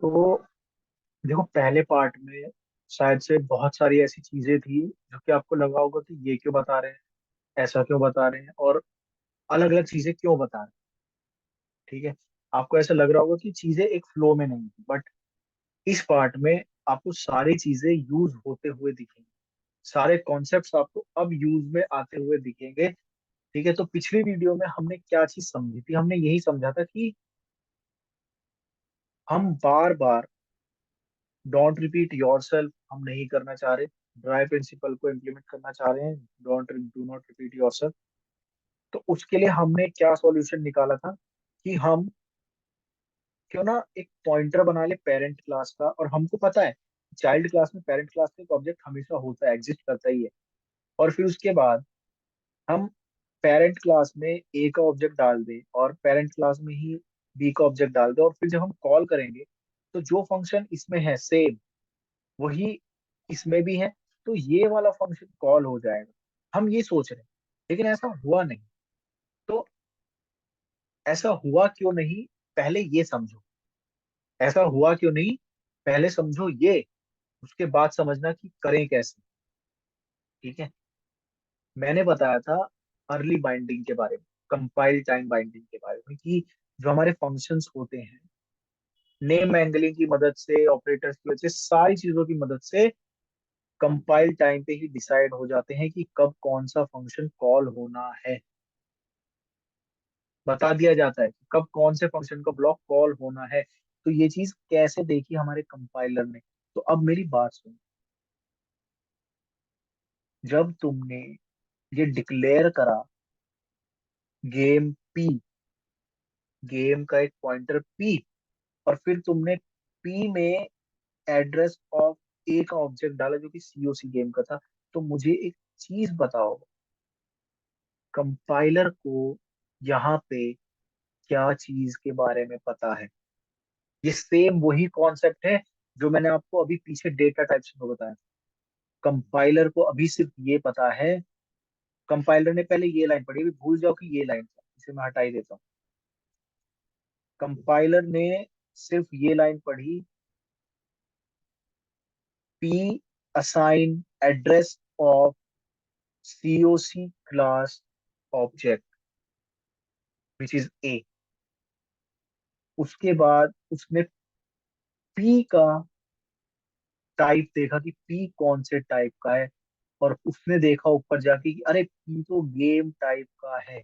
तो देखो, पहले पार्ट में शायद से बहुत सारी ऐसी चीजें थी जो कि आपको लगा होगा कि ये क्यों बता रहे हैं, ऐसा क्यों बता रहे हैं, और अलग अलग चीजें क्यों बता रहे हैं। ठीक है, आपको ऐसा लग रहा होगा कि चीजें एक फ्लो में नहीं थी, बट इस पार्ट में आपको सारी चीजें यूज होते हुए दिखेंगी। सारे कॉन्सेप्ट्स आपको अब यूज में आते हुए दिखेंगे। ठीक है, तो पिछली वीडियो में हमने क्या चीज समझी थी, हमने यही समझा था कि हम बार बार डोंट रिपीट योरसेल्फ हम नहीं करना चाह रहे, ड्राई प्रिंसिपल को इम्प्लीमेंट करना चाह रहे हैं, डू नॉट रिपीट योरसेल्फ। तो उसके लिए हमने क्या सॉल्यूशन निकाला था कि हम क्यों ना एक पॉइंटर बना ले पेरेंट क्लास का, और हमको पता है चाइल्ड क्लास में पेरेंट क्लास का एक ऑब्जेक्ट हमेशा होता है, एग्जिस्ट करता ही है। और फिर उसके बाद हम पेरेंट क्लास में ए का ऑब्जेक्ट डाल दें और पेरेंट क्लास में ही बी का ऑब्जेक्ट डाल दें, और फिर जब हम कॉल करेंगे तो जो फंक्शन इसमें है सेम वही इसमें भी है, तो ये वाला फंक्शन कॉल हो जाएगा। हम ये सोच रहे हैं, लेकिन ऐसा हुआ नहीं। तो ऐसा हुआ क्यों नहीं, पहले ये समझो। ऐसा हुआ क्यों नहीं, पहले समझो ये, उसके बाद समझना कि करें कैसे। ठीक है, मैंने बताया था अर्ली बाइंडिंग के बारे में, कंपाइल टाइम बाइंडिंग के बारे में, कि जो हमारे फंक्शंस होते हैं नेम एंगलिंग की मदद से, ऑपरेटर्स की वजह से, सारी चीजों की मदद से कंपाइल टाइम पे ही डिसाइड हो जाते हैं कि कब कौन सा फंक्शन कॉल होना है। बता दिया जाता है कि कब कौन से फंक्शन का ब्लॉक कॉल होना है। तो ये चीज कैसे देखी हमारे कंपाइलर ने। तो अब मेरी बात सुनो, जब तुमने ये डिक्लेयर करा गेम पी, गेम का एक पॉइंटर पी, और फिर तुमने पी में एड्रेस ऑफ ए का ऑब्जेक्ट डाला जो कि सीओसी गेम का था, तो मुझे एक चीज बताओ, कंपाइलर को यहाँ पे क्या चीज के बारे में पता है। ये सेम वही कॉन्सेप्ट है जो मैंने आपको अभी पीछे डेटा टाइप्स में बताया। कंपाइलर को अभी सिर्फ ये पता है, कंपाइलर ने पहले ये लाइन पढ़ी, अभी भूल जाओ कि ये लाइन था, इसे मैं हटा ही देता हूँ। कंपाइलर ने सिर्फ ये लाइन पढ़ी, P assign address of COC class object which is a. उसके बाद उसने पी का टाइप देखा कि पी कौन से टाइप का है, और उसने देखा ऊपर जाके कि अरे पी तो गेम टाइप का है।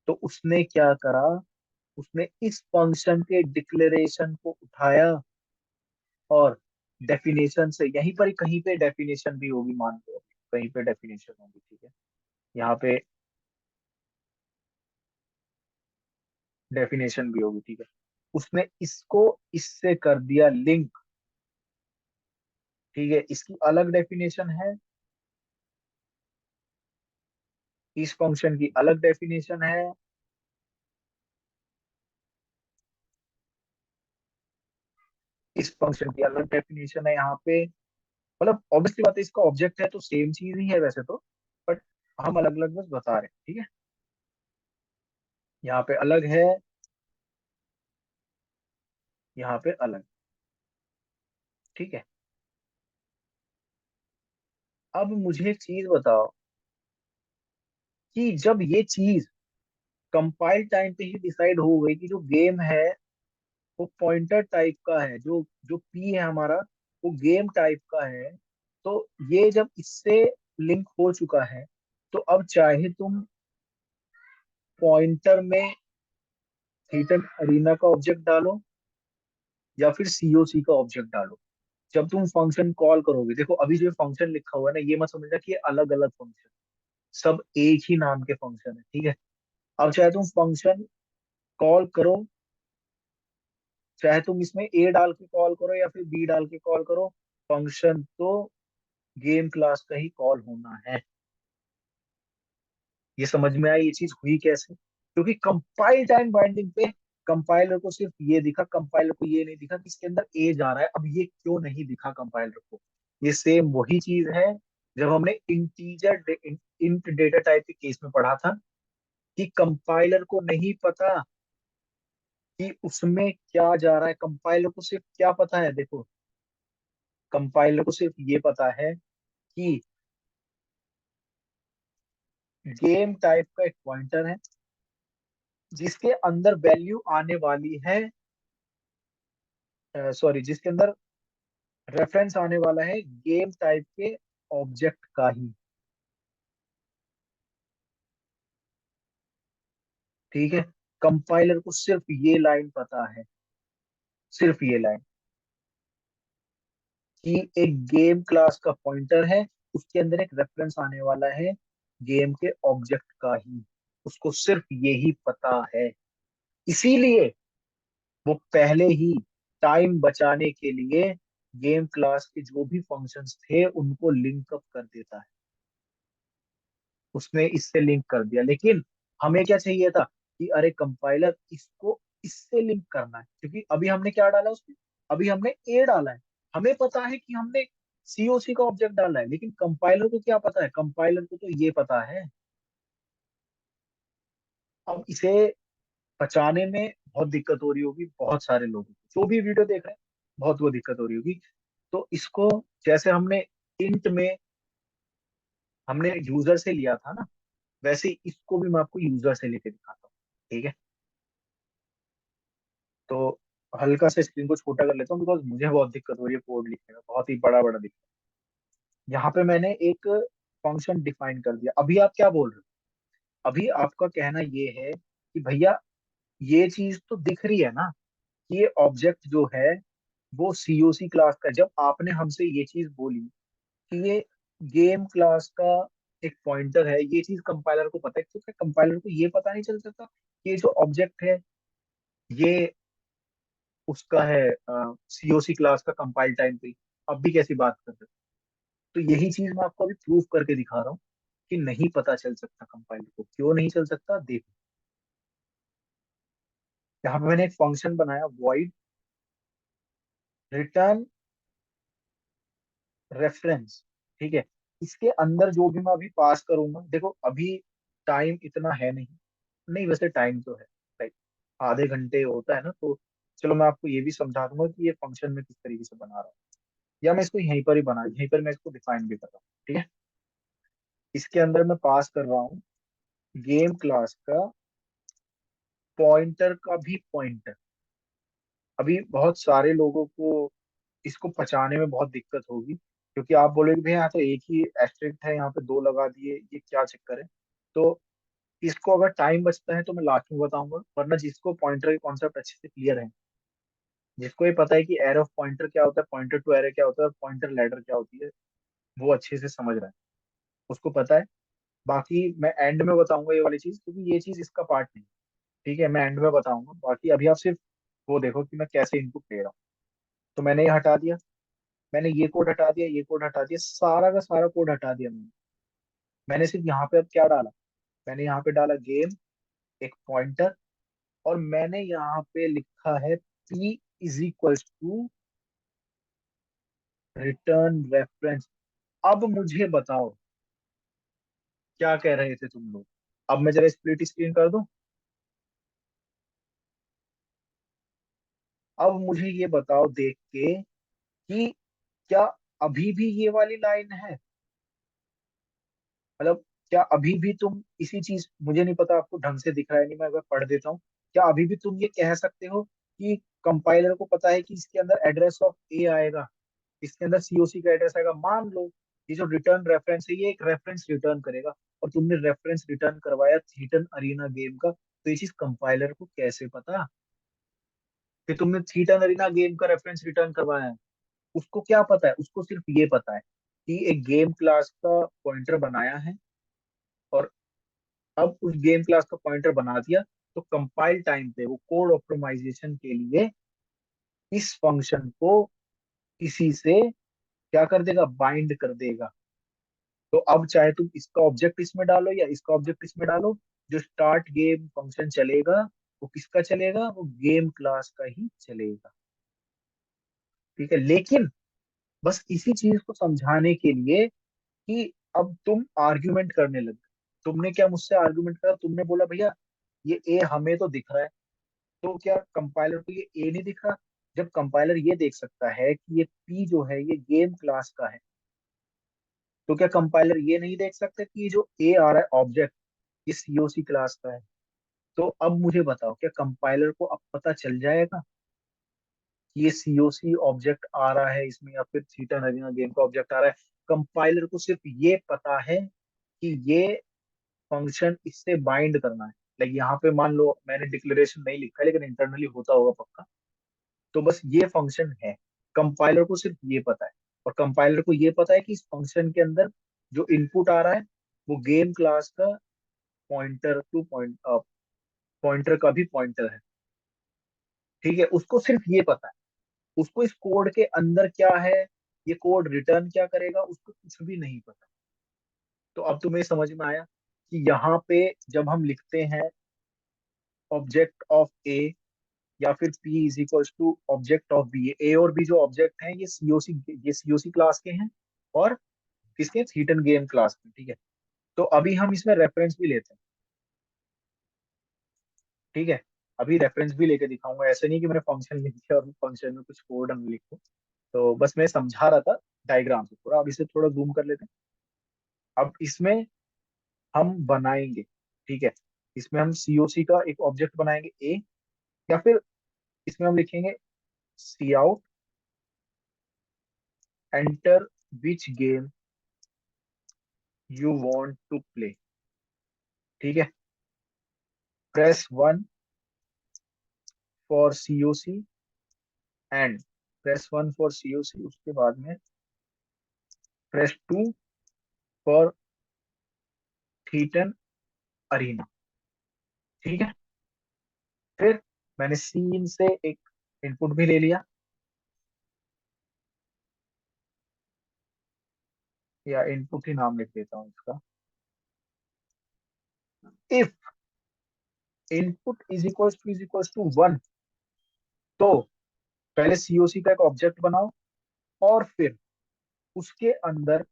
तो उसने क्या करा, उसने इस फंक्शन के डिक्लेरेशन को उठाया, और डेफिनेशन से, यहीं पर कहीं पे डेफिनेशन भी होगी, मान लो कहीं पे डेफिनेशन होगी। ठीक है, यहाँ पे डेफिनेशन भी होगी। ठीक है, उसने इसको इससे कर दिया लिंक। ठीक है, इसकी अलग डेफिनेशन है, इस फंक्शन की अलग डेफिनेशन है, इस फंक्शन की अलग डेफिनेशन है। यहाँ पे मतलब ऑब्वियसली बात है, इसका ऑब्जेक्ट है तो सेम चीज ही है वैसे तो, बट हम अलग अलग बस बता रहे हैं। ठीक है, यहाँ पे अलग है, यहाँ पे अलग। ठीक है, अब मुझे एक चीज बताओ कि जब ये चीज कंपाइल टाइम पे ही डिसाइड हो गई कि जो गेम है वो पॉइंटर टाइप का है, जो जो पी है हमारा वो गेम टाइप का है, तो ये जब इससे लिंक हो चुका है, तो अब चाहे तुम पॉइंटर में थीटन अरीना का ऑब्जेक्ट डालो या फिर सीओसी का ऑब्जेक्ट डालो, जब तुम फंक्शन कॉल करोगे, देखो अभी जो फंक्शन लिखा हुआ है ना, ये मत समझना कि ये अलग अलग फंक्शन, सब एक ही नाम के फंक्शन है। ठीक है, अब चाहे तुम फंक्शन कॉल करो, चाहे तुम इसमें ए डाल के कॉल करो या फिर बी डाल के कॉल करो, फंक्शन तो गेम क्लास का ही कॉल होना है। ये समझ में आई ये चीज हुई कैसे, क्योंकि कंपाइल टाइम बाइंडिंग पे कंपाइलर को सिर्फ ये दिखा, कंपाइलर को ये नहीं दिखा कि इसके अंदर ए जा रहा है। अब ये क्यों नहीं दिखा कंपाइलर को, ये सेम वही चीज है जब हमने इंटीजर इंट डेटा टाइप के केस में पढ़ा था, कि कंपाइलर को नहीं पता कि उसमें क्या जा रहा है। कंपाइलर को सिर्फ क्या पता है, देखो, कंपाइलर को सिर्फ ये पता है कि गेम टाइप का एक पॉइंटर है जिसके अंदर वैल्यू आने वाली है, सॉरी, जिसके अंदर रेफरेंस आने वाला है गेम टाइप के ऑब्जेक्ट का ही। ठीक है, कंपाइलर को सिर्फ ये लाइन पता है, सिर्फ ये लाइन, कि एक गेम क्लास का पॉइंटर है, उसके अंदर एक रेफरेंस आने वाला है गेम के ऑब्जेक्ट का ही। उसको सिर्फ यही पता है। इसीलिए वो पहले ही टाइम बचाने के लिए गेम क्लास के जो भी फंक्शंस थे उनको लिंक अप कर देता है। उसने इससे लिंक कर दिया, लेकिन हमें क्या चाहिए था कि अरे कंपाइलर इसको इससे लिंक करना है, क्योंकि अभी हमने क्या डाला उसमें, अभी हमने ए डाला है। हमें पता है कि हमने सीओसी का ऑब्जेक्ट डाला है, लेकिन कंपाइलर को क्या पता है, कंपाइलर को तो ये पता है। अब इसे बचाने में बहुत दिक्कत हो रही होगी बहुत सारे लोगों को, जो भी वीडियो देख रहे हैं, बहुत वो दिक्कत हो रही होगी। तो इसको, जैसे हमने इंट में हमने यूजर से लिया था ना, वैसे ही इसको भी मैं आपको यूजर से लेके दिखाता हूँ। ठीक है, तो हल्का से स्क्रीन को छोटा कर लेता हूँ, बिकॉज मुझे बहुत दिक्कत हो रही है कोड लिखने में, बहुत ही बड़ा बड़ा दिक्कत। यहाँ पे मैंने एक फंक्शन डिफाइन कर दिया। अभी आप क्या बोल रहे हो, अभी आपका कहना ये है कि भैया ये चीज तो दिख रही है ना, कि ये ऑब्जेक्ट जो है वो सीओसी क्लास का है। जब आपने हमसे ये चीज बोली कि ये गेम क्लास का एक पॉइंटर है, ये चीज कंपाइलर को पता है, क्योंकि कंपाइलर को ये पता नहीं चल सकता कि ये जो ऑब्जेक्ट है ये उसका है सीओसी क्लास का कंपाइल टाइम पे। अब भी कैसी बात कर रहे हो। तो यही चीज मैं आपको अभी प्रूव करके दिखा रहा हूँ कि नहीं पता चल सकता कंपाइलर को। क्यों नहीं चल सकता, देखो, यहाँ पे मैंने एक फंक्शन बनाया, वॉइड रिटर्न रेफरेंस। ठीक है, इसके अंदर जो भी मैं अभी पास करूंगा, देखो अभी टाइम इतना है नहीं, नहीं वैसे टाइम तो है, लाइक आधे घंटे होता है ना, तो चलो मैं आपको ये भी समझा दूंगा कि ये फंक्शन में किस तरीके से बना रहा हूँ, या मैं इसको यहीं पर ही बना, यहीं पर मैं इसको डिफाइन भी कर रहा हूँ। ठीक है, इसके अंदर मैं पास कर रहा हूँ गेम क्लास का पॉइंटर का भी पॉइंटर। अभी बहुत सारे लोगों को इसको पचाने में बहुत दिक्कत होगी, क्योंकि आप बोलोगे भैया यहाँ तो एक ही एस्टेरिस्क है, यहाँ पे दो लगा दिए, ये क्या चक्कर है। तो इसको अगर टाइम बचता है तो मैं लास्ट में बताऊंगा, वरना जिसको पॉइंटर के कॉन्सेप्ट अच्छे से क्लियर है, जिसको ये पता है कि एरे ऑफ पॉइंटर क्या होता है, पॉइंटर टू एरे क्या होता है, और पॉइंटर लैडर क्या होती है, वो अच्छे से समझ रहा है, उसको पता है। बाकी मैं एंड में बताऊंगा ये वाली चीज, क्योंकि ये चीज इसका पार्ट नहीं। ठीक है, मैं एंड में बताऊंगा, बाकी अभी आप सिर्फ वो देखो कि मैं कैसे इनपुट ले रहा हूँ। तो मैंने ये हटा दिया, मैंने ये कोड हटा दिया, ये कोड हटा दिया, सारा का सारा कोड हटा दिया मैंने। मैंने सिर्फ यहाँ पे अब क्या डाला, मैंने यहाँ पे डाला गेम, एक पॉइंटर, और मैंने यहाँ पे लिखा है p is equal to return reference. अब मुझे बताओ क्या कह रहे थे तुम लोग। अब मैं जरा स्प्लिट स्क्रीन कर दूं। अब मुझे ये बताओ देख के कि क्या अभी भी ये वाली लाइन है, मतलब क्या अभी भी तुम इसी चीज, मुझे नहीं पता आपको ढंग से दिख रहा है नहीं, मैं अगर पढ़ देता हूँ, क्या अभी भी तुम ये कह सकते हो कि कंपाइलर को पता है कि इसके अंदर एड्रेस ऑफ ए आएगा, इसके अंदर सीओसी का एड्रेस आएगा। मान लो ये जो रिटर्न रेफरेंस है ये एक रेफरेंस रिटर्न करेगा, और तुमने रेफरेंस रिटर्न करवाया थीटन अरीना गेम का, तो ये चीज कंपाइलर को कैसे पता कि तुमने थीटन अरीना गेम का रेफरेंस रिटर्न करवाया है। उसको क्या पता है, उसको सिर्फ ये पता है कि एक गेम क्लास का पॉइंटर बनाया है, और अब उस गेम क्लास का पॉइंटर बना दिया, तो कंपाइल टाइम पे वो कोड ऑप्टिमाइजेशन के लिए इस फंक्शन को इसी से क्या कर देगा, बाइंड कर देगा। तो अब चाहे तुम इसका ऑब्जेक्ट इसमें डालो या इसका ऑब्जेक्ट इसमें डालो, जो स्टार्ट गेम फंक्शन चलेगा वो किसका चलेगा, वो गेम क्लास का ही चलेगा। ठीक है, लेकिन बस इसी चीज को समझाने के लिए कि अब तुम आर्ग्यूमेंट करने लगे। तुमने क्या मुझसे आर्ग्यूमेंट करा, तुमने बोला भैया ये ए हमें तो दिख रहा है, तो क्या कंपाइलर को ये ए नहीं दिख रहा? जब कंपाइलर ये देख सकता है कि ये पी जो है ये गेम क्लास का है, तो क्या कंपाइलर ये नहीं देख सकता कि ये जो ए आ रहा है ऑब्जेक्ट, ये सीओसी क्लास का है? तो अब मुझे बताओ, क्या कंपाइलर को अब पता चल जाएगा कि ये सीओसी ऑब्जेक्ट आ रहा है इसमें, या फिर थीटा नगीना गेम का ऑब्जेक्ट आ रहा है? कंपाइलर को सिर्फ ये पता है कि ये फंक्शन इससे बाइंड करना है। लाइक यहाँ पे मान लो मैंने डिक्लेरेशन नहीं लिखा है, लेकिन इंटरनली होता होगा पक्का। तो बस ये फंक्शन है, कंपाइलर को सिर्फ ये पता है। और कंपाइलर को ये पता है कि इस फंक्शन के अंदर जो इनपुट आ रहा है वो गेम क्लास का पॉइंटर टू पॉइंटर का भी पॉइंटर है। ठीक है, उसको सिर्फ ये पता है। उसको इस कोड के अंदर क्या है, ये कोड रिटर्न क्या करेगा, उसको कुछ भी नहीं पता। तो अब तुम्हें समझ में आया कि यहाँ पे जब हम लिखते हैं ऑब्जेक्ट ऑफ ए, या फिर P is equals to object of B, A और बी जो ऑब्जेक्ट हैं ये सीओसी क्लास के हैं, और किसके, थीटन गेम क्लास के। ठीक है, तो अभी हम इसमें रेफरेंस भी लेते हैं। ठीक है, अभी रेफरेंस भी लेके दिखाऊंगा, ऐसे नहीं कि मैंने फंक्शन लिख दिया और फंक्शन में कुछ कोड हम लिखो। तो बस मैं समझा रहा था डायग्राम से थोड़ा, अब इसे थोड़ा जूम कर लेते हैं। अब इसमें हम बनाएंगे, ठीक है, इसमें हम सीओसी का एक ऑब्जेक्ट बनाएंगे ए, या फिर इसमें हम लिखेंगे cout enter which game you want to play. ठीक है, press 1 for COC and press 1 for COC, उसके बाद में प्रेस 2 फॉर थीटन अरीना। ठीक है, फिर मैंने सीन से एक इनपुट भी ले लिया, या इनपुट ही नाम लिख देता हूँ इसका, if input is equal to 1, तो पहले सीओसी का एक ऑब्जेक्ट बनाओ, और फिर उसके अंदर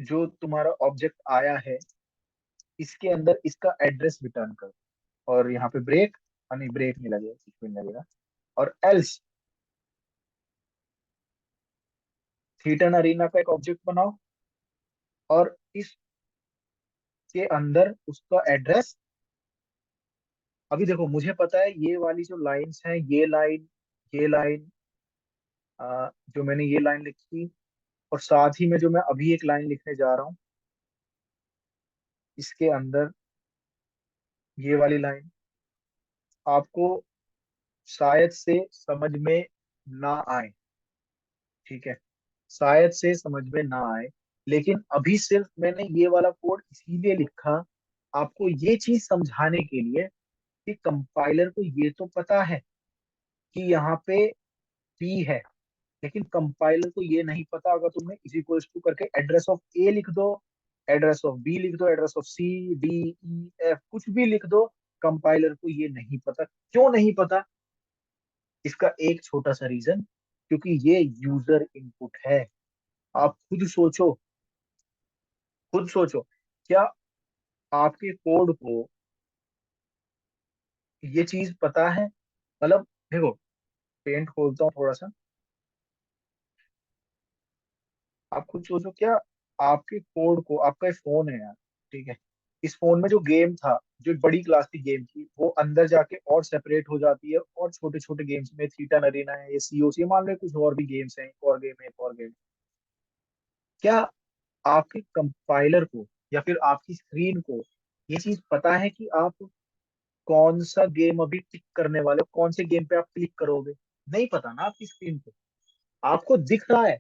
जो तुम्हारा ऑब्जेक्ट आया है इसके अंदर इसका एड्रेस रिटर्न करो। और यहाँ पे ब्रेक, नहीं ब्रेक नहीं लगेगा, कुछ भी नहीं लगेगा। और एल्स थीटन अरीना का एक ऑब्जेक्ट बनाओ, और इसके अंदर उसका एड्रेस, अभी देखो मुझे पता है ये वाली जो लाइंस हैं, ये लाइन जो मैंने ये लाइन लिखी, और साथ ही में जो मैं अभी एक लाइन लिखने जा रहा हूँ इसके अंदर, ये वाली लाइन आपको शायद से समझ में ना आए। ठीक है, शायद से समझ में ना आए, लेकिन अभी सिर्फ मैंने ये वाला कोड इसीलिए लिखा आपको ये चीज समझाने के लिए कि कंपाइलर को ये तो पता है कि यहाँ पे पी है, लेकिन कंपाइलर को ये नहीं पता, अगर तुमने इज इक्वल टू करके एड्रेस ऑफ ए लिख दो, एड्रेस ऑफ बी लिख दो, address of C D E F कुछ भी लिख दो, कंपाइलर को ये नहीं पता। क्यों नहीं पता? इसका एक छोटा सा रीजन, क्योंकि ये यूजर इनपुट है। आप खुद सोचो, क्या आपके कोड को ये चीज पता है? मतलब देखो, पेंट खोलता हूँ थोड़ा सा, आप खुद सोचो, क्या आपके कोड को, आपका फोन है यार, ठीक है, इस फोन में जो गेम था, जो बड़ी क्लास की गेम थी, वो अंदर जाके और सेपरेट हो जाती है, और छोटे छोटे गेम्स में थीटा नरीना है, ये सीओसी मान लो, कुछ और भी गेम्स हैं, एक और गेम है, एक और गेम। क्या आपके कंपाइलर को या फिर आपकी स्क्रीन को ये चीज पता है कि आप कौन सा गेम अभी टिक करने वाले हो, कौन से गेम पे आप क्लिक करोगे? नहीं पता ना आपकी स्क्रीन को। आपको दिख रहा है,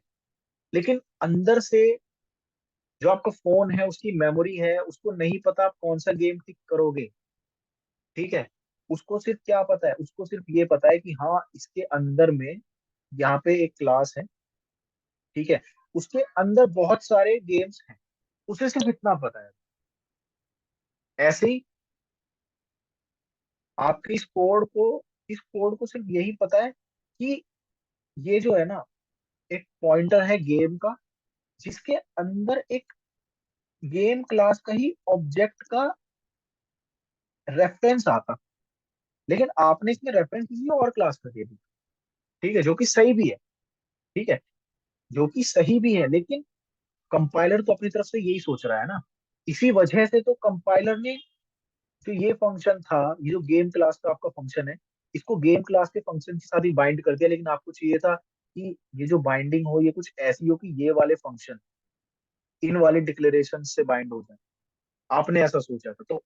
लेकिन अंदर से जो आपका फोन है उसकी मेमोरी है, उसको नहीं पता आप कौन सा गेम टिक करोगे। ठीक है, उसको सिर्फ क्या पता है, उसको सिर्फ ये पता है कि हाँ इसके अंदर में यहाँ पे एक क्लास है, ठीक है, उसके अंदर बहुत सारे गेम्स हैं, उसे सिर्फ इतना पता है। ऐसे ही आपके इस कोड को सिर्फ यही पता है कि ये जो है ना, एक पॉइंटर है गेम का, जिसके अंदर एक गेम क्लास का ही ऑब्जेक्ट का रेफरेंस आता, लेकिन आपने इसमें रेफरेंस किसी और क्लास का दे दी, ठीक है, जो कि सही भी है, ठीक है, जो कि सही भी है, लेकिन कंपाइलर तो अपनी तरफ से यही सोच रहा है ना। इसी वजह से तो कंपाइलर ने जो ये फंक्शन था, ये जो गेम क्लास का आपका फंक्शन है, इसको गेम क्लास के फंक्शन के साथ ही बाइंड कर दिया, लेकिन आपको चाहिए था कि ये जो बाइंडिंग हो ये कुछ ऐसी हो कि ये वाले फंक्शन इन वाले डिक्लेरेशन से बाइंड हो जाए। आपने ऐसा सोचा था, तो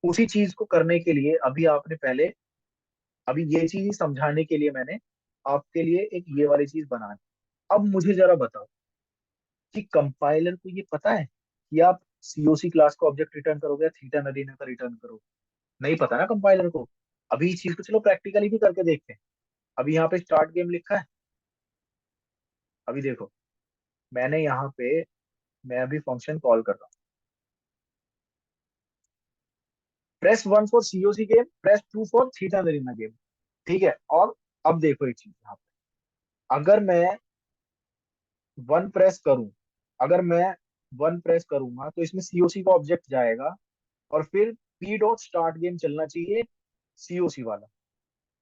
उसी चीज को करने के लिए अभी आपने पहले, अभी ये चीज ही समझाने के लिए मैंने आपके लिए एक ये वाली चीज बना दी। अब मुझे जरा बताओ कि कंपाइलर को ये पता है कि आप सीओसी क्लास का ऑब्जेक्ट रिटर्न करोगे या थीटा नदीना का रिटर्न करोगे? नहीं पता ना कंपाइलर को। अभी इस चीज को चलो प्रैक्टिकली भी करके देखते हैं। अभी यहाँ पे स्टार्ट गेम लिखा है, अभी देखो, मैंने यहाँ पे, मैं अभी फंक्शन कॉल कर रहा हूँ, press 1 for COC game, press 2 for theta नदीना गेम, ठीक है। और अब देखो एक चीज यहाँ पे, अगर मैं वन प्रेस करूं, अगर मैं वन प्रेस करूंगा तो इसमें सीओसी का ऑब्जेक्ट जाएगा, और फिर पी डॉट स्टार्ट गेम चलना चाहिए, सीओसी वाला।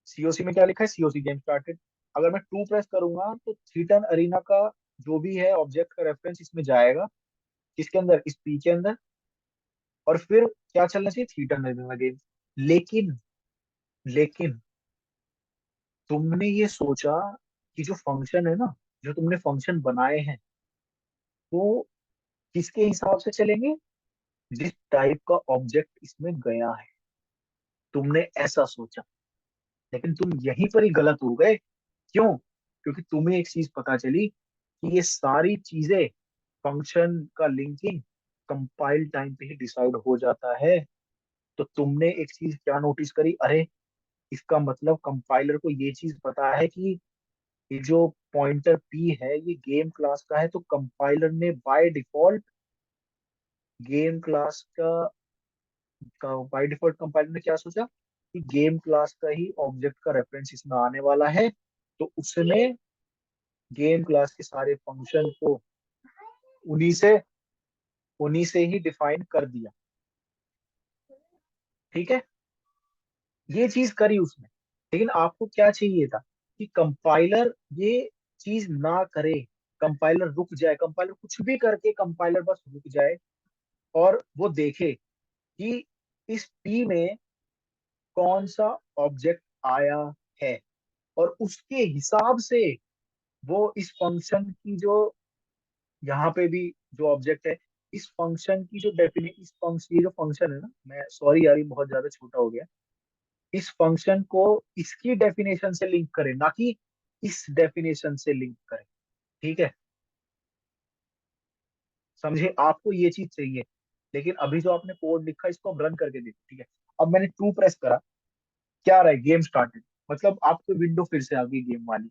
सीओसी में क्या लिखा है, सीओसी गेम स्टार्टेड। अगर मैं 2 प्रेस करूंगा तो थीटन अरीना का जो भी है ऑब्जेक्ट का रेफरेंस इसमें जाएगा, किसके अंदर, इस पी के अंदर, और फिर क्या चलना चाहिए, थीटन अरीना गेम। लेकिन लेकिन तुमने ये सोचा कि जो फंक्शन है ना, जो तुमने फंक्शन बनाए हैं, वो किसके हिसाब से चलेंगे, जिस टाइप का ऑब्जेक्ट इसमें गया है, तुमने ऐसा सोचा। लेकिन तुम यहीं पर ही गलत हो गए। क्यों? क्योंकि तुम्हें एक चीज पता चली कि ये सारी चीजें, फंक्शन का लिंकिंग कंपाइल टाइम पे ही डिसाइड हो जाता है। तो तुमने एक चीज क्या नोटिस करी, अरे इसका मतलब कंपाइलर को ये चीज पता है कि ये जो पॉइंटर पी है ये गेम क्लास का है, तो कंपाइलर ने बाय डिफॉल्ट गेम क्लास का बाय डिफॉल्ट कंपाइलर ने क्या सोचा कि गेम क्लास का ही ऑब्जेक्ट का रेफरेंस इसमें आने वाला है, तो उसने गेम क्लास के सारे फंक्शन को उन्हीं से उन्हीं से ही डिफाइन कर दिया, ठीक है। ये चीज करी उसने। लेकिन आपको क्या चाहिए था कि कंपाइलर ये चीज ना करे, कंपाइलर रुक जाए, कंपाइलर कुछ भी करके कंपाइलर बस रुक जाए, और वो देखे कि इस पी में कौन सा ऑब्जेक्ट आया है, और उसके हिसाब से वो इस फंक्शन की जो, यहाँ पे भी जो ऑब्जेक्ट है, इस फंक्शन की जो डेफिनेशन, इस फंक्शन, ये जो फंक्शन है ना, मैं सॉरी यार ये बहुत ज्यादा छोटा हो गया, इस फंक्शन को इसकी डेफिनेशन से लिंक करें, ना कि इस डेफिनेशन से लिंक करें, ठीक है। समझे, आपको ये चीज चाहिए। लेकिन अभी जो आपने कोड लिखा इसको अब रन करके देखो, ठीक है। अब मैंने 2 प्रेस करा, क्या रहा है, गेम स्टार्टेड, मतलब आपको विंडो फिर से आ गई गेम वाली।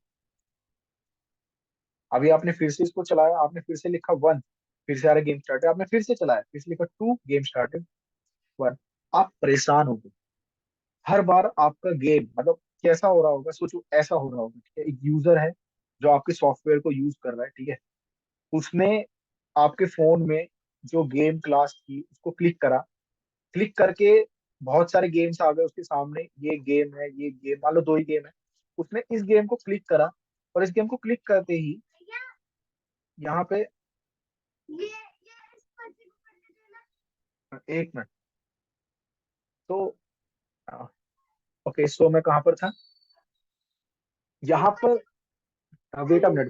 अभी आपने फिर से इसको चलाया, आपने फिर से लिखा 1, फिर से आ रहा गेम स्टार्टेड, आपने फिर से चलाया, फिर से लिखा 2, गेम स्टार्टेड 1। आप परेशान हो गए, हर बार आपका गेम मतलब कैसा हो रहा होगा, सोचो ऐसा हो रहा होगा, ठीक है। एक यूजर है जो आपके सॉफ्टवेयर को यूज कर रहा है, ठीक है। उसने आपके फोन में जो गेम क्लास थी उसको क्लिक करा, क्लिक करके बहुत सारे गेम्स आ गए उसके सामने, ये गेम है, ये गेम, मान लो 2 ही गेम है। उसने इस गेम को क्लिक करा, और इस गेम को क्लिक करते ही यहाँ पे, एक मिनट, तो ओके, सो मैं कहाँ पर था, यहाँ पर, wait a minute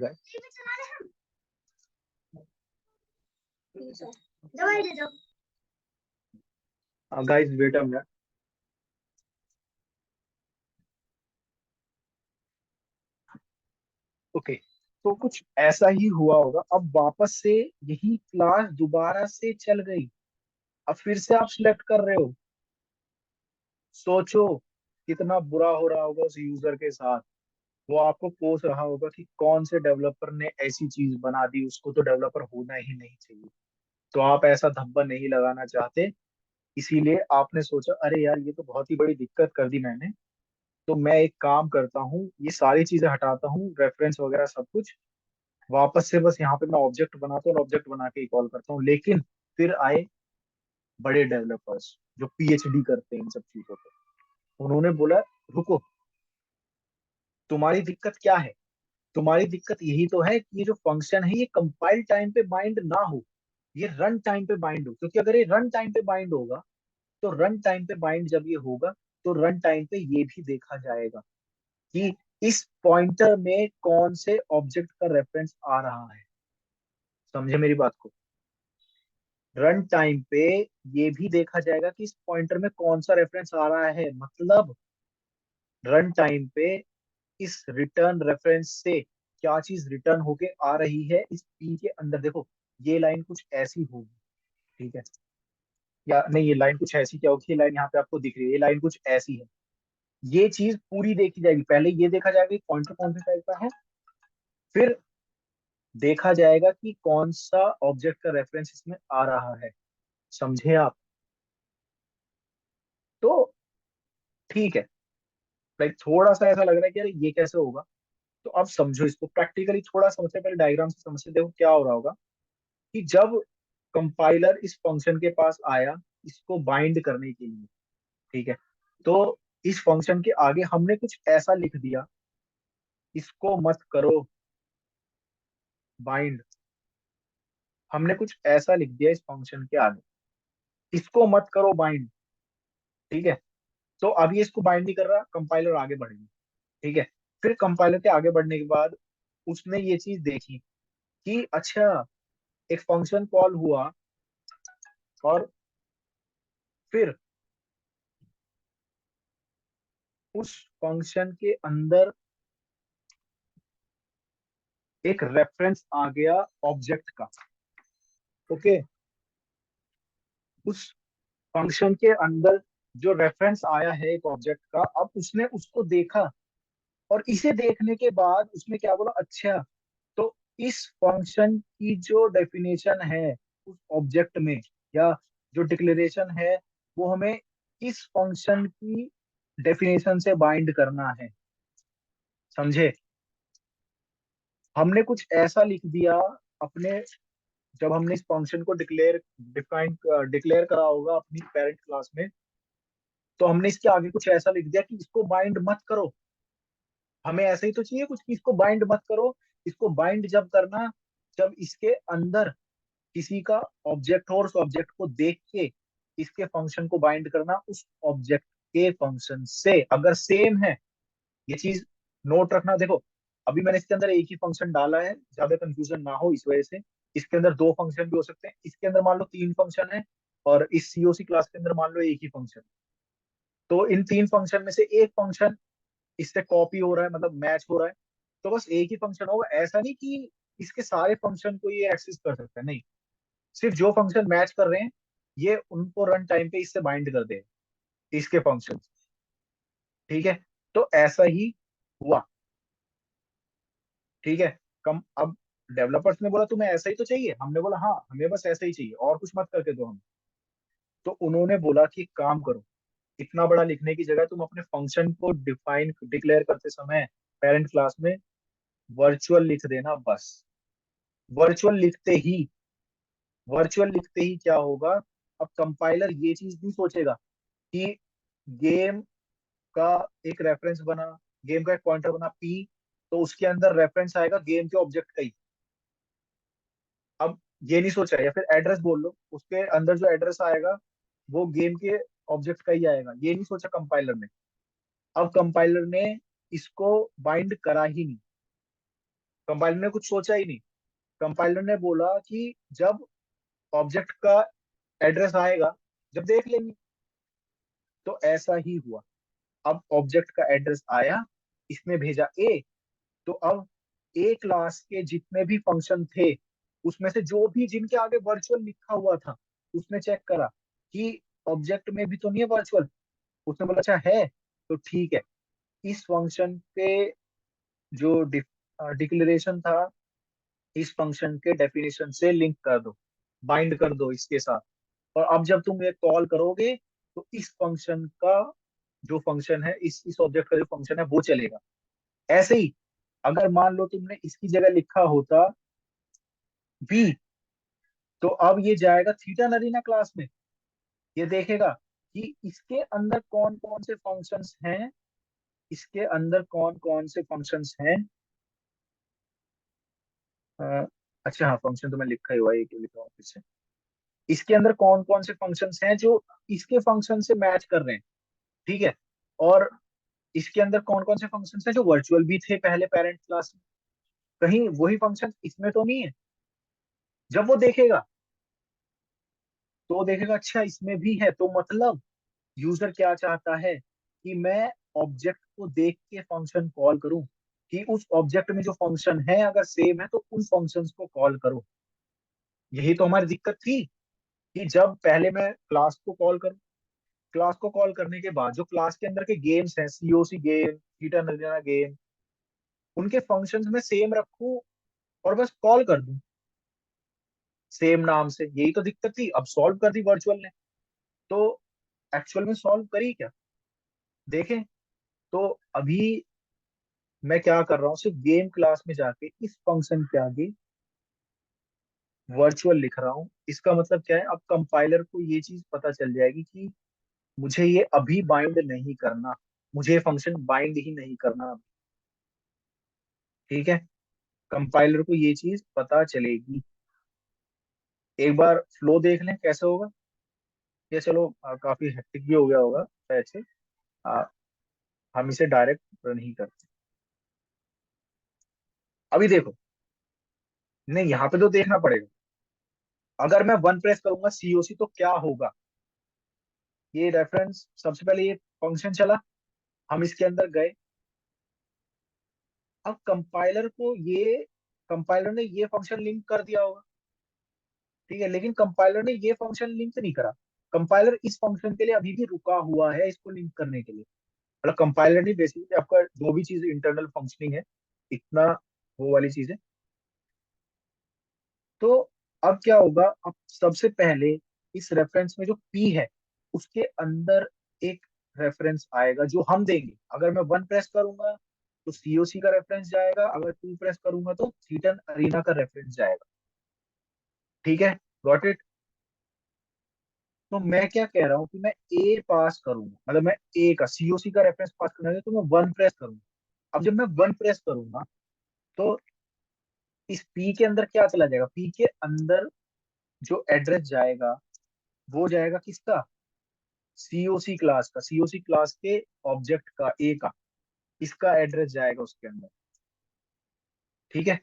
guys, wait a minute. Okay, तो कुछ ऐसा ही हुआ होगा, अब वापस से यही क्लास दोबारा से चल गई, अब फिर से आप सिलेक्ट कर रहे हो। सोचो कितना बुरा हो रहा होगा उस यूजर के साथ। वो आपको कोस रहा होगा कि कौन से डेवलपर ने ऐसी चीज बना दी, उसको तो डेवलपर होना ही नहीं चाहिए। तो आप ऐसा धब्बा नहीं लगाना चाहते, इसीलिए आपने सोचा अरे यार ये तो बहुत ही बड़ी दिक्कत कर दी मैंने, तो मैं एक काम करता हूँ, ये सारी चीजें हटाता हूँ, रेफरेंस वगैरह सब कुछ, वापस से बस यहाँ पे मैं ऑब्जेक्ट बनाता हूँ और ऑब्जेक्ट बना के कॉल करता हूँ। लेकिन फिर आए बड़े डेवलपर्स, जो पीएचडी करते हैं इन सब चीजों पे। उन्होंने बोला रुको, तुम्हारी दिक्कत क्या है? तुम्हारी दिक्कत यही तो है कि ये जो फंक्शन है ये कंपाइल टाइम पे बाइंड ना हो, ये रन टाइम पे बाइंड हो। क्योंकि अगर ये रन टाइम पे बाइंड होगा, तो रन टाइम पे बाइंड जब ये होगा, तो रन टाइम पे ये भी देखा जाएगा कि इस पॉइंटर में कौन से ऑब्जेक्ट का रेफरेंस आ रहा है। समझे मेरी बात को? रन टाइम पे ये भी देखा जाएगा कि इस पॉइंटर में कौन सा रेफरेंस आ रहा है। मतलब रन टाइम पे इस रिटर्न रेफरेंस से क्या चीज रिटर्न होके आ रही है इस पी के अंदर। देखो, ये लाइन कुछ ऐसी होगी, ठीक है? या नहीं, ये लाइन कुछ ऐसी क्या होगी, ये लाइन यहाँ पे आपको दिख रही है, ये लाइन कुछ ऐसी है। ये चीज पूरी देखी जाएगी। पहले ये देखा जाएगा कि पॉइंटर कौन से टाइप का है, फिर देखा जाएगा कि कौन सा ऑब्जेक्ट का रेफरेंस इसमें आ रहा है। समझे आप? तो ठीक है, लाइक थोड़ा सा ऐसा लग रहा है कि यार ये कैसे होगा। तो अब समझो इसको प्रैक्टिकली, थोड़ा समझते हैं, पहले डायग्राम से समझते हैं। देखो क्या हो रहा होगा कि जब कंपाइलर इस फंक्शन के पास आया इसको बाइंड करने के लिए, ठीक है, तो इस फंक्शन के आगे हमने कुछ ऐसा लिख दिया, इसको मत करो बाइंड। हमने कुछ ऐसा लिख दिया इस फंक्शन के आगे, इसको मत करो बाइंड, ठीक है? तो अब ये इसको बाइंड नहीं कर रहा, कंपाइलर आगे बढ़ गई, ठीक है? फिर कंपाइलर के आगे बढ़ने के बाद उसने ये चीज देखी कि अच्छा, एक फंक्शन कॉल हुआ, और फिर उस फंक्शन के अंदर एक रेफरेंस आ गया ऑब्जेक्ट का। ओके, उस फंक्शन के अंदर जो रेफरेंस आया है एक ऑब्जेक्ट का, अब उसने उसको देखा, और इसे देखने के बाद उसने क्या बोला, अच्छा, तो इस फंक्शन की जो डेफिनेशन है उस ऑब्जेक्ट में, या जो डिक्लेरेशन है, वो हमें इस फंक्शन की डेफिनेशन से बाइंड करना है। समझे? हमने कुछ ऐसा लिख दिया अपने, जब हमने इस फंक्शन को डिक्लेयर करा होगा अपनी पेरेंट क्लास में, तो हमने इसके आगे कुछ ऐसा लिख दिया कि इसको बाइंड मत करो। हमें ऐसा ही तो चाहिए कुछ कि इसको बाइंड मत करो। इसको बाइंड जब करना, जब इसके अंदर किसी का ऑब्जेक्ट हो और उस ऑब्जेक्ट को देख के इसके फंक्शन को बाइंड करना उस ऑब्जेक्ट के फंक्शन से, अगर सेम है। ये चीज नोट रखना। देखो, अभी मैंने इसके अंदर एक ही फंक्शन डाला है, ज्यादा कंफ्यूजन ना हो इस वजह से। इसके अंदर दो फंक्शन भी हो सकते हैं, इसके अंदर मान लो तीन फंक्शन है, और इस सीओसी क्लास के अंदर मान लो एक ही फंक्शन। तो इन तीन फंक्शन में से एक फंक्शन इससे कॉपी हो रहा है, मतलब मैच हो रहा है, तो बस एक ही फंक्शन होगा। ऐसा नहीं कि इसके सारे फंक्शन को ये एक्सेस कर सकता है, नहीं। सिर्फ जो फंक्शन मैच कर रहे हैं, ये उनको रन टाइम पे इससे बाइंड कर दे, इसके फंक्शन। ठीक है? तो ऐसा ही हुआ, ठीक है? कम अब डेवलपर्स ने बोला तुम्हें ऐसा ही तो चाहिए, हमने बोला हाँ हमें बस ऐसा ही चाहिए, और कुछ मत करके दो हम। तो उन्होंने बोला कि एक काम करो, इतना बड़ा लिखने की जगह तुम अपने फंक्शन को डिक्लेयर करते समय पेरेंट क्लास में वर्चुअल लिख देना बस। वर्चुअल लिखते ही वर्चुअल लिखते ही क्या होगा, अब कंपाइलर ये चीज नहीं सोचेगा कि गेम का एक रेफरेंस बना, गेम का एक पॉइंटर बना पी, तो उसके अंदर रेफरेंस आएगा गेम के ऑब्जेक्ट का ही। अब ये नहीं सोचा, या फिर एड्रेस बोल लो, उसके अंदर जो एड्रेस आएगा वो गेम के ऑब्जेक्ट का ही आएगा, ये नहीं सोचा कंपाइलर ने। अब कंपाइलर ने इसको बाइंड करा ही नहीं, कंपाइलर ने कुछ सोचा ही नहीं। कंपाइलर ने बोला कि जब ऑब्जेक्ट का एड्रेस आएगा, जब देख लेंगे। तो ऐसा ही हुआ। अब ऑब्जेक्ट का एड्रेस आया, इसने भेजा ए, तो अब ए क्लास के जितने भी फंक्शन थे, उसमें से जो भी जिनके आगे वर्चुअल लिखा हुआ था, उसने चेक करा कि ऑब्जेक्ट में भी तो नहीं है वर्चुअल। उसने बोला अच्छा है, तो ठीक है, इस फंक्शन पे जो डिक्लेरेशन था, इस फंक्शन के डेफिनेशन से लिंक कर दो, बाइंड कर दो इसके साथ। और अब जब तुम ये कॉल करोगे, तो इस फंक्शन का जो फंक्शन है, इस ऑब्जेक्ट का जो फंक्शन है वो चलेगा। ऐसे ही अगर मान लो तुमने इसकी जगह लिखा होता बी, तो अब ये जाएगा थीटा नरीना क्लास में, ये देखेगा कि इसके अंदर कौन कौन से फंक्शंस हैं, इसके अंदर कौन कौन से फंक्शंस हैं। अ, अच्छा हाँ, फंक्शन तो मैं लिखा ही हुआ है, ये क्यों लिखा हुआ है फिर से। इसके अंदर कौन कौन से फंक्शंस हैं जो इसके फंक्शन से मैच कर रहे हैं, ठीक है। और इसके अंदर कौन कौन से फंक्शंस हैं जो वर्चुअल भी थे पहले पेरेंट क्लास में, कहीं वही फंक्शन इसमें तो नहीं है। जब वो देखेगा तो वो देखेगा अच्छा इसमें भी है, तो मतलब यूजर क्या चाहता है कि मैं ऑब्जेक्ट को देख के फंक्शन कॉल करूं, कि उस ऑब्जेक्ट में जो फंक्शन है अगर सेम है तो उन फंक्शंस को कॉल करूं। यही तो हमारी दिक्कत थी कि जब पहले मैं क्लास को कॉल करूं, क्लास को कॉल करने के बाद जो क्लास के अंदर के गेम्स हैं, COC game, theta Nagina game, उनके फंक्शंस में सेम रखूं और बस कॉल कर दूं सेम नाम से। यही तो दिक्कत थी, अब सॉल्व कर दी वर्चुअल ने। तो एक्चुअल में सॉल्व करी क्या, देखें। तो अभी मैं क्या कर रहा हूँ, सिर्फ गेम क्लास में जाके इस फंक्शन के आगे वर्चुअल लिख रहा हूँ। इसका मतलब क्या है, अब कंपाइलर को ये चीज पता चल जाएगी कि मुझे ये अभी बाइंड नहीं करना, मुझे ये फंक्शन बाइंड ही नहीं करना, ठीक है। कंपाइलर को ये चीज पता चलेगी। एक बार फ्लो देख लें कैसे होगा। ये चलो काफी हेक्टिक भी हो गया होगा शायद से। आ, हम इसे डायरेक्ट रन ही करते हैं। अभी देखो, नहीं यहाँ पे तो देखना पड़ेगा। अगर मैं वन प्रेस करूंगा सीओसी तो क्या होगा, ये रेफरेंस सबसे पहले ये फंक्शन चला, हम इसके अंदर गए। अब कंपाइलर ने ये फंक्शन लिंक कर दिया होगा, ठीक है। लेकिन कंपाइलर ने ये फंक्शन लिंक नहीं करा। कंपाइलर इस फंक्शन के लिए अभी भी रुका हुआ है इसको लिंक करने के लिए। मतलब कंपाइलर नहीं, बेसिकली आपका जो भी चीज इंटरनल फंक्शनिंग है, इतना वो वाली चीज है। तो अब क्या होगा, अब सबसे पहले इस रेफरेंस में जो पी है उसके अंदर एक रेफरेंस आएगा जो हम देंगे। अगर मैं वन प्रेस करूंगा तो सीओसी का रेफरेंस जाएगा, अगर टू प्रेस करूंगा तो थीटन अरीना का रेफरेंस जाएगा, ठीक है। Got it. तो मैं क्या कह रहा हूँ कि मैं ए पास करूंगा, मतलब मैं ए का सीओसी का रेफरेंस पास करना है तो मैं वन प्रेस करूंगा। अब जब मैं वन प्रेस करूंगा तो इस पी के अंदर क्या चला जाएगा, पी के अंदर जो एड्रेस जाएगा वो जाएगा किसका, सीओसी क्लास का, सीओसी क्लास के ऑब्जेक्ट का, ए का, इसका एड्रेस जाएगा उसके अंदर, ठीक है।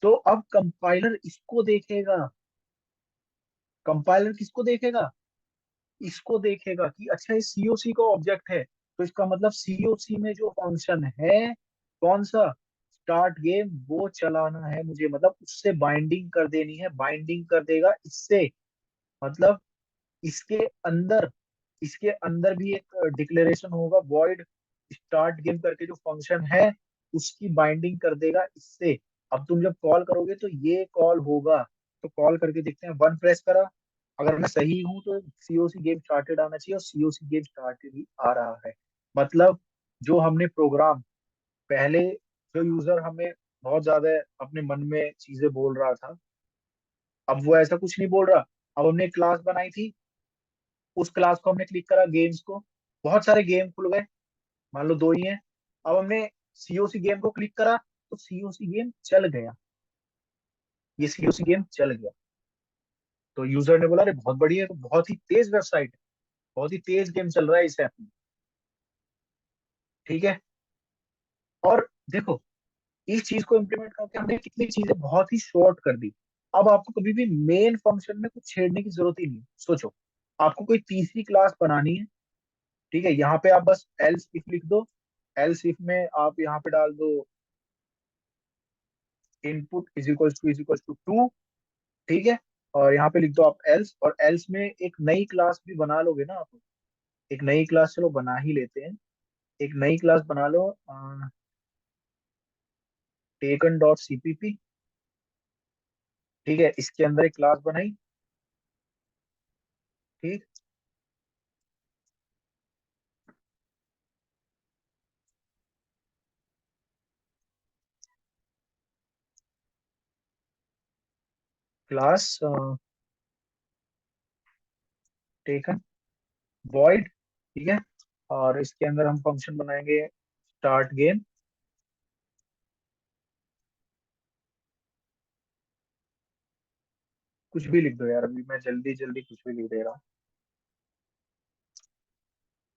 तो अब कंपाइलर इसको देखेगा, कंपाइलर किसको देखेगा, इसको देखेगा कि अच्छा ये सीओसी का ऑब्जेक्ट है, तो इसका मतलब सीओसी में जो फंक्शन है कौन सा, स्टार्ट गेम, वो चलाना है मुझे, मतलब उससे बाइंडिंग कर देनी है, बाइंडिंग कर देगा इससे। मतलब इसके अंदर, इसके अंदर भी एक डिक्लेरेशन होगा वॉइड स्टार्ट गेम करके, जो फंक्शन है उसकी बाइंडिंग कर देगा इससे। अब तुम जब कॉल करोगे तो ये कॉल होगा। तो कॉल करके देखते हैं, वन प्रेस करा, अगर मैं सही हूं तो सीओसी गेम स्टार्टेड आना चाहिए, और सीओसी गेम स्टार्टेड ही आ रहा है। मतलब जो हमने प्रोग्राम पहले, जो यूजर हमें बहुत ज्यादा अपने मन में चीजें बोल रहा था, अब वो ऐसा कुछ नहीं बोल रहा। अब हमने क्लास बनाई थी, उस क्लास को हमने क्लिक करा, गेम्स को, बहुत सारे गेम खुल गए, मान लो दो ही हैं। अब हमने सीओसी गेम को क्लिक करा तो सीओसी गेम चल गया, ये सीओसी गेम चल गया। तो यूजर ने बोला अरे बहुत बढ़िया है, तो बहुत ही तेज वेबसाइट है, बहुत ही तेज गेम चल रहा है इस ऐप में, ठीक है। और देखो, इस चीज को इम्प्लीमेंट करके हमने कितनी चीजें बहुत ही शॉर्ट कर दी। अब आपको कभी भी मेन फंक्शन में कुछ छेड़ने की जरूरत ही नहीं। सोचो, आपको कोई तीसरी क्लास बनानी है, ठीक है। यहाँ पे आप बस एल्स इफ लिख दो, एल्स इफ में आप यहाँ पे डाल दो input is equal to two, ठीक है। और यहाँ पे लिख दो आप एल्स, और एल्स में एक नई क्लास भी बना लोगे ना आप। एक नई क्लास चलो बना ही लेते हैं, एक नई क्लास बना लो, टेकन डॉट सीपीपी, ठीक है। इसके अंदर एक क्लास बनाई, ठीक। क्लास टेकन, वॉइड, ठीक है। और इसके अंदर हम फंक्शन बनाएंगे स्टार्ट गेम। कुछ भी लिख दो यार, अभी मैं जल्दी जल्दी कुछ भी लिख दे रहा हूँ।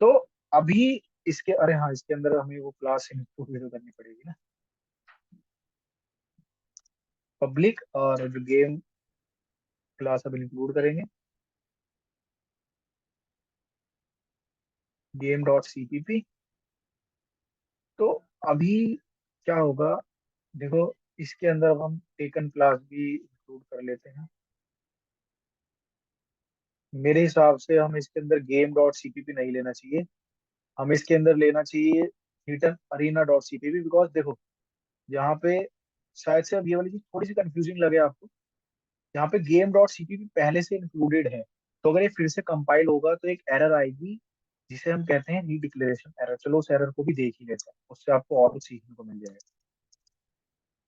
तो अभी इसके, अरे हाँ, इसके अंदर हमें वो क्लास इंक्लूड भी तो करनी पड़ेगी ना। पब्लिक और जो गेम क्लास अब इंक्लूड करेंगे, गेम डॉट सीपीपी। तो अभी क्या होगा, देखो, इसके अंदर अब हम टेकन क्लास भी इंक्लूड कर लेते हैं। मेरे हिसाब से हम इसके अंदर गेम डॉट सीपीपी नहीं लेना चाहिए, हमें इसके अंदर लेना चाहिए हिटन अरीना डॉट सीपीपी। बिकॉज देखो, यहाँ पे शायद से अब ये वाली चीज थोड़ी सी कंफ्यूजिंग लगे आपको, यहाँ पे गेम डॉट सीपीपी पहले से इंक्लूडेड है। तो अगर ये फिर से कंपाइल होगा तो एक एरर आएगी, जिसे हम कहते हैं रीडिक्लेरेशन एरर। चलो उस एरर को भी देख ही लेते हैं, उससे आपको और कुछ सीखने को मिल जाएगा।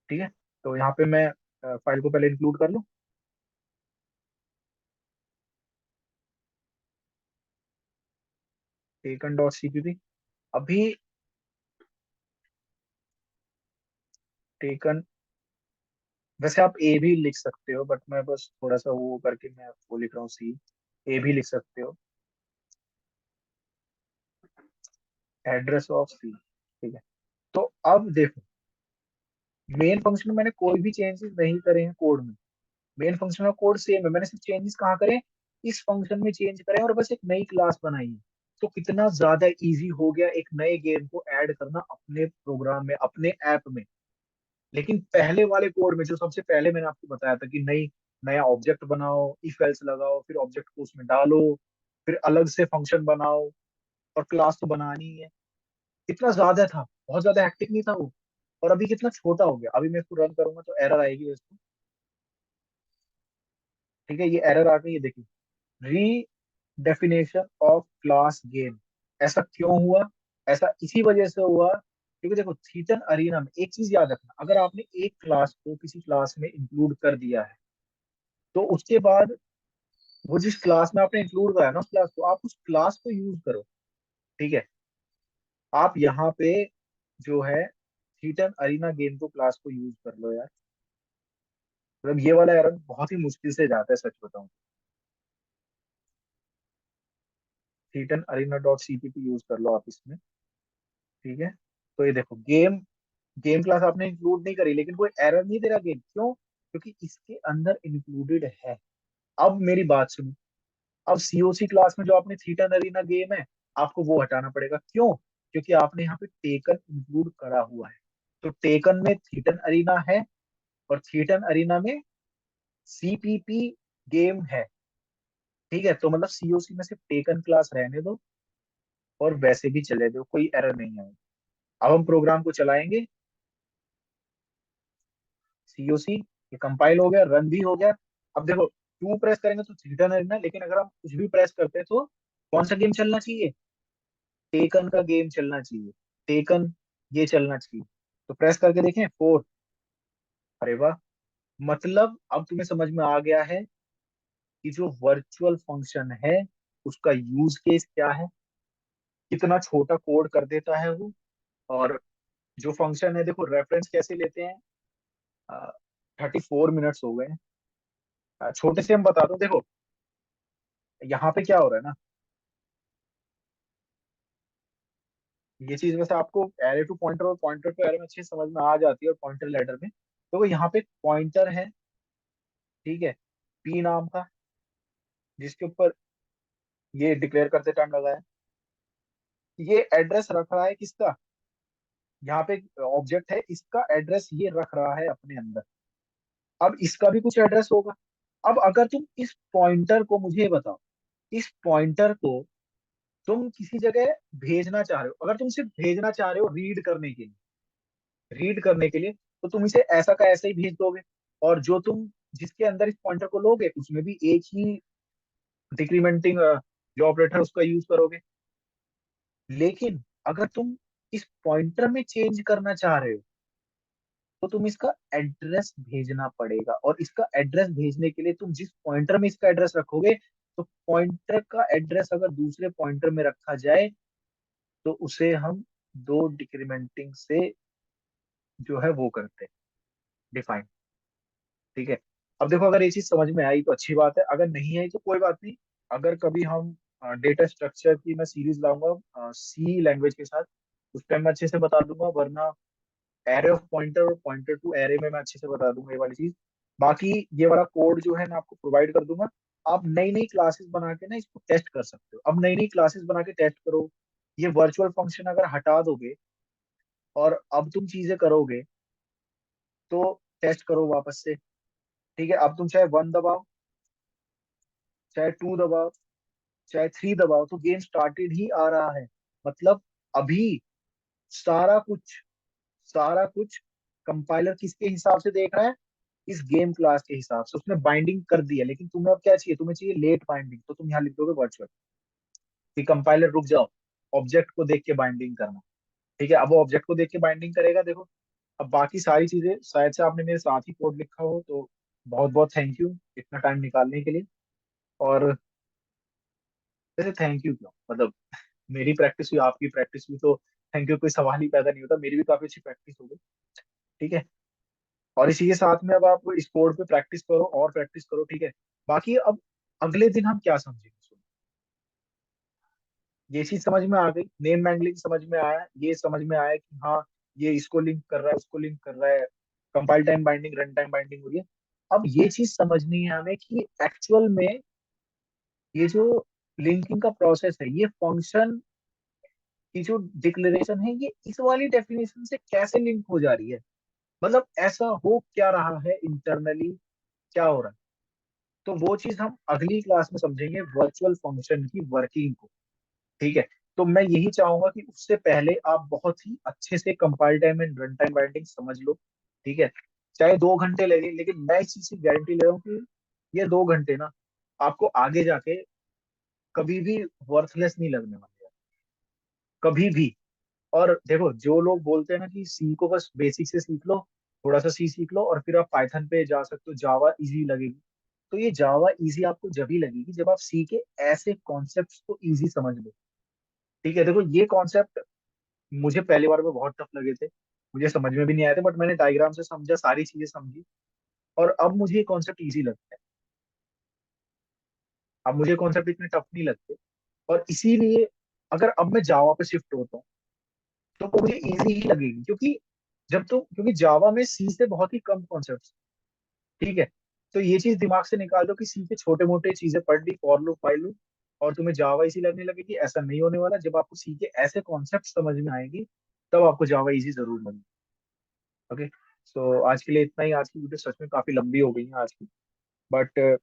ठीक है, तो यहाँ पे मैं फाइल को पहले इंक्लूड कर लूँ, टेकन डॉट सीपीपी। अभी टेकन, वैसे आप ए भी लिख सकते हो, बट मैं बस थोड़ा सा वो करके मैं वो लिख रहा हूँ, सी। ए भी लिख सकते हो, एड्रेस ऑफ सी, ठीक है। तो अब देखो, मेन फंक्शन में मैंने कोई भी चेंजेस नहीं करे हैं कोड में। मेन फंक्शन का कोड सेम है, मैंने सिर्फ चेंजेस कहाँ करे, इस फंक्शन में चेंज करे और बस एक नई क्लास बनाई है। तो कितना ज्यादा इजी हो गया एक नए गेम को ऐड करना अपने प्रोग्राम में, अपने ऐप में। लेकिन पहले वाले कोड में, जो सबसे पहले मैंने आपको बताया था कि नई, नया ऑब्जेक्ट बनाओ, इफ एल्स लगाओ, फिर ऑब्जेक्ट को उसमें डालो, फिर अलग से फंक्शन बनाओ, और क्लास तो बनानी ही है, कितना ज्यादा था, बहुत ज्यादा हैक्टिक नहीं था वो। और अभी कितना छोटा हो गया, अभी मैं इसको रन करूंगा तो एरर आएगी इसको। ठीक है, ये एरर आ गई, ये देखिए, री डेफिनेशन ऑफ क्लास गेम। ऐसा क्यों हुआ? ऐसा इसी वजह से हुआ क्योंकि देखो, थीटन अरीना में एक चीज याद रखना, अगर आपने एक क्लास को किसी क्लास में इंक्लूड कर दिया है, तो उसके बाद वो जिस क्लास में आपने इंक्लूड करा है ना, उस क्लास को, आप उस क्लास को यूज करो। ठीक है, आप यहाँ पे जो है थीटन अरीना गेम को क्लास को यूज कर लो यार। मतलब ये वाला एरर बहुत ही मुश्किल से जाता है, सच बताऊं। थीटन अरीना डॉट सीपीपी यूज कर लो आप इसमें। ठीक है, तो ये देखो, गेम गेम क्लास आपने इंक्लूड नहीं करी, लेकिन कोई एरर नहीं दे रहा गेम, क्यों? क्योंकि इसके अंदर इंक्लूडेड है। अब मेरी बात सुनो, अब सीओसी क्लास में जो आपने थीटा नरीना गेम है, आपको वो हटाना पड़ेगा। क्यों? क्योंकि आपने यहाँ पे टेकन इंक्लूड करा हुआ है। तो टेकन में थीटन अरीना है, और थीटन अरीना में सीपीपी गेम है। ठीक है, तो मतलब सीओसी में सिर्फ टेकन क्लास रहने दो, और वैसे भी चले दो, कोई एरर नहीं आएगी। अब हम प्रोग्राम को चलाएंगे, सीओसी, ये कंपाइल हो गया, रन भी हो गया। अब देखो, टू प्रेस करेंगे तो थीटा रहना, लेकिन अगर हम कुछ भी प्रेस करते हैं तो कौन सा गेम चलना चाहिए? टेकन का गेम चलना चाहिए, टेकन, ये चलना चाहिए। तो प्रेस करके देखें, फोर। अरे वाह, मतलब अब तुम्हें समझ में आ गया है कि जो वर्चुअल फंक्शन है उसका यूज केस क्या है, कितना छोटा कोड कर देता है वो। और जो फंक्शन है, देखो रेफरेंस कैसे लेते हैं। 34 मिनट्स हो गए हैं। छोटे से हम बता दो, देखो यहाँ पे क्या हो रहा है ना, ये चीज वैसे आपको एरे टू पॉइंटर और पॉइंटर टू एरे में अच्छी समझ में आ जाती है, और पॉइंटर लेटर में। तो वो यहाँ पे पॉइंटर है, ठीक है, पी नाम का, जिसके ऊपर ये डिक्लेयर करते टाइम लगा है। ये एड्रेस रख रहा है किसका? यहाँ पे ऑब्जेक्ट है, इसका एड्रेस ये रख रहा है अपने अंदर। अब इसका भी कुछ एड्रेस होगा। अब अगर तुम इस पॉइंटर को, मुझे बताओ, इस पॉइंटर को तुम किसी जगह भेजना चाह रहे हो, अगर तुम सिर्फ भेजना चाह रहे हो रीड करने के लिए, रीड करने के लिए, तो तुम इसे ऐसा का ऐसा ही भेज दोगे। और जो तुम, जिसके अंदर इस पॉइंटर को लोगे, उसमें भी एक ही डिक्रीमेंटिंग जो ऑपरेटर है उसका यूज करोगे। लेकिन अगर तुम इस पॉइंटर में चेंज करना चाह रहे हो, तो तुम इसका एड्रेस भेजना पड़ेगा, और इसका एड्रेस भेजने के लिए तुम जिस पॉइंटर में इसका एड्रेस रखोगे, तो पॉइंटर का एड्रेस अगर दूसरे पॉइंटर में रखा जाए तो उसे हम दो डिक्रीमेंटिंग से जो है वो करते हैं, डिफाइन। ठीक है। अब देखो, अगर ये चीज समझ में आई तो अच्छी बात है, अगर नहीं आई तो कोई बात नहीं। अगर कभी हम डेटा स्ट्रक्चर की मैं सीरीज लाऊंगा सी लैंग्वेज के साथ, उस टाइम मैं अच्छे से बता दूंगा, वरना एरे ऑफ पॉइंटर और पॉइंटर टू एरे में मैं अच्छे से बता दूंगा ये वाली चीज। बाकी ये वाला कोड जो है मैं आपको प्रोवाइड कर दूंगा। आप नई नई क्लासेस बना के ना इसको टेस्ट कर सकते हो। अब नई नई क्लासेस बना के टेस्ट करो, ये वर्चुअल फंक्शन अगर हटा दोगे और अब तुम चीजें करोगे तो टेस्ट करो वापस से। ठीक है, अब तुम चाहे वन दबाओ, चाहे टू दबाओ, चाहे थ्री दबाओ, तो गेम स्टार्टेड ही आ रहा है। मतलब अभी सारा कुछ, सारा कुछ कंपाइलर किसके हिसाब से देख रहा है, इस गेम क्लास के हिसाब से उसने बाइंडिंग कर दी है। लेकिन तुम्हें अब क्या चाहिए, तुम्हें चाहिए लेट बाइंडिंग, तो तुम यहाँ लिख दोगे वर्चुअल, कि कंपाइलर रुक जाओ, ऑब्जेक्ट को देख के बाइंडिंग करना। ठीक है, अब वो ऑब्जेक्ट को देख के बाइंडिंग करेगा। देखो, अब बाकी सारी चीजें शायद से आपने मेरे साथ ही कोड लिखा हो, तो बहुत बहुत थैंक यू इतना टाइम निकालने के लिए। और वैसे थैंक यू क्यों, मतलब मेरी प्रैक्टिस हुई, आपकी प्रैक्टिस हुई, तो थैंक यू कोई सवाल ही पैदा नहीं होता। मेरी भी काफी अच्छी प्रैक्टिस हो गई। ठीक है, और इसी के साथ में अब आप इस कोड पे प्रैक्टिस करो और प्रैक्टिस करो। ठीक है, बाकी अब अगले दिन हम क्या समझेंगे, सुनो। ये चीज समझ में आ गई, नेम मैंगलिंग समझ में आया, ये समझ में आया कि हाँ ये इसको लिंक कर रहा है, उसको लिंक कर रहा है, compile time binding, run time binding हो रही है। अब ये चीज समझनी है हमें कि एक्चुअल में ये जो लिंकिंग का प्रोसेस है, ये फंक्शन की जो डिक्लेरेशन है, ये इस वाली डेफिनेशन से कैसे लिंक हो जा रही है। मतलब ऐसा हो क्या रहा है इंटरनली, क्या हो रहा है। तो वो चीज हम अगली क्लास में समझेंगे, वर्चुअल फंक्शन की वर्किंग को। ठीक है, तो मैं यही चाहूंगा कि उससे पहले आप बहुत ही अच्छे से compile time and run time binding समझ लो। ठीक है, चाहे 2 घंटे लगे, लेकिन मैं इस चीज की गारंटी ले रहा हूँ कि ये 2 घंटे ना आपको आगे जाके कभी भी वर्थलेस नहीं लगने वाले हैं, कभी भी। और देखो, जो लोग बोलते हैं ना कि सी को बस बेसिक से सीख लो, थोड़ा सा सी सीख लो और फिर आप पाइथन पे जा सकते हो, जावा इजी लगेगी। तो ये जावा इजी आपको जब ही लगेगी जब आप सी के ऐसे कॉन्सेप्ट्स को इजी समझ लो। ठीक है, देखो ये कॉन्सेप्ट मुझे पहली बार में बहुत टफ लगे थे, मुझे समझ में भी नहीं आए थे, बट मैंने डायग्राम से समझा, सारी चीजें समझी, और अब मुझे ये कॉन्सेप्ट इजी लगता है। अब मुझे कॉन्सेप्ट इतने टफ नहीं लगते। और इसीलिए अगर अब मैं जावा पे शिफ्ट होता हूँ तो वो मुझे इजी ही लगेगी, क्योंकि जब तो क्योंकि जावा में सी से बहुत ही कम कॉन्सेप्ट। ठीक है, तो ये चीज दिमाग से निकाल दो कि सी के छोटे मोटे चीजें पढ़ ली, फॉर लूप, फाइल लूप, और तुम्हें जावा इजी लगने लगेगी। ऐसा नहीं होने वाला, जब आपको सी के ऐसे कॉन्सेप्ट समझ में आएंगी तब आपको जावा इजी जरूर लगेगी। ओके, सो आज के लिए इतना ही। आज की वीडियो सच में काफी लंबी हो गई है आज की, बट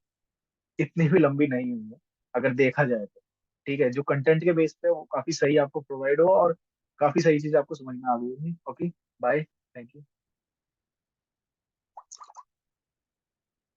इतनी भी लंबी नहीं हुई है अगर देखा जाए तो। ठीक है, जो कंटेंट के बेस पे है, वो काफी सही आपको प्रोवाइड हो और काफी सही चीज आपको समझ में आ गई होगी। Okay, bye, thank you.